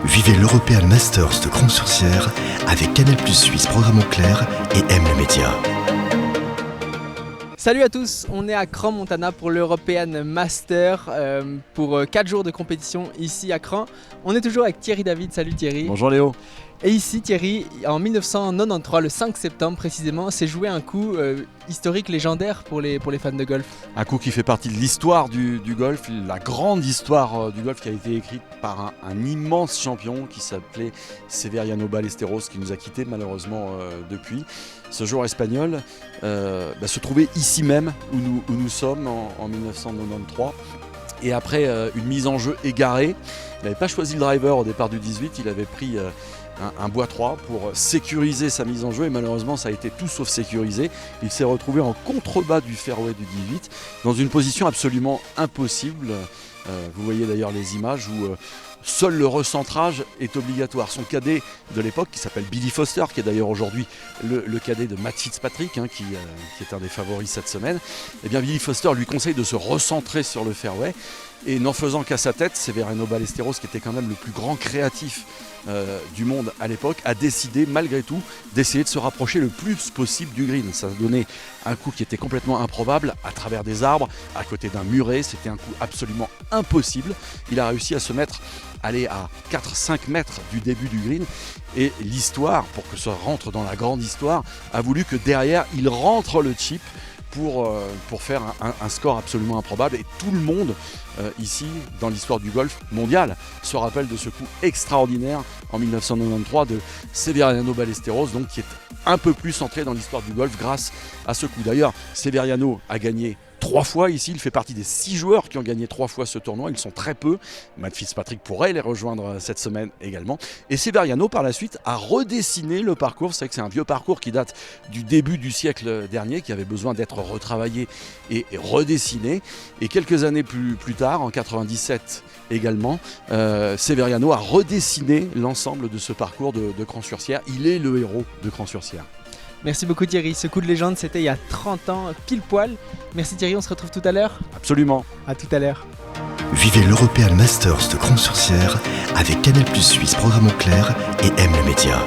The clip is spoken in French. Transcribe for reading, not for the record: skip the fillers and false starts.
Vivez l'European Masters de Cron-sur-Cière avec Canal+ Suisse Programme en clair et aime le média. Salut à tous, on est à Crans-Montana pour l'European Master pour 4 jours de compétition ici à Crans. On est toujours avec Thierry David. Salut Thierry. Bonjour Léo. Et ici Thierry, en 1993, le 5 septembre précisément, s'est joué un coup historique légendaire pour les fans de golf. Un coup qui fait partie de l'histoire du golf, la grande histoire du golf qui a été écrite par un immense champion qui s'appelait Severiano Ballesteros, qui nous a quittés malheureusement depuis. Ce joueur espagnol se trouvait ici même où nous sommes en 1993. Et après une mise en jeu égarée, il n'avait pas choisi le driver au départ du 18, il avait pris un bois 3 pour sécuriser sa mise en jeu et malheureusement ça a été tout sauf sécurisé. Il s'est retrouvé en contrebas du fairway du 18 dans une position absolument impossible. Vous voyez d'ailleurs les images où seul le recentrage est obligatoire. Son cadet de l'époque, qui s'appelle Billy Foster, qui est d'ailleurs aujourd'hui le cadet de Matt Fitzpatrick, qui est un des favoris cette semaine, eh bien Billy Foster lui conseille de se recentrer sur le fairway. Et n'en faisant qu'à sa tête, Severiano Ballesteros, qui était quand même le plus grand créatif du monde à l'époque, a décidé malgré tout d'essayer de se rapprocher le plus possible du green. Ça donnait un coup qui était complètement improbable à travers des arbres, à côté d'un muret. C'était un coup absolument impossible. Il a réussi à se mettre à 4-5 mètres du début du green. Et l'histoire, pour que ça rentre dans la grande histoire, a voulu que derrière, il rentre le chip pour faire un score absolument improbable. Et tout le monde ici, dans l'histoire du golf mondial, se rappelle de ce coup extraordinaire en 1993 de Severiano Ballesteros, donc qui est un peu plus centré dans l'histoire du golf grâce à ce coup. D'ailleurs, Severiano a gagné 3 fois ici, il fait partie des 6 joueurs qui ont gagné 3 fois ce tournoi, ils sont très peu. Matt Fitzpatrick pourrait les rejoindre cette semaine également. Et Severiano par la suite a redessiné le parcours. C'est vrai que c'est un vieux parcours qui date du début du siècle dernier, qui avait besoin d'être retravaillé et redessiné. Et quelques années plus tard, en 97 également, Severiano a redessiné l'ensemble de ce parcours de Crans-sur-Cière. Il est le héros de Crans-sur-Cière. Merci beaucoup Thierry, ce coup de légende c'était il y a 30 ans pile poil. Merci Thierry, on se retrouve tout à l'heure. Absolument. À tout à l'heure. Vivez l'European Masters de Cron-sur-Cière avec Canal+ Suisse Programme en clair et aime le média.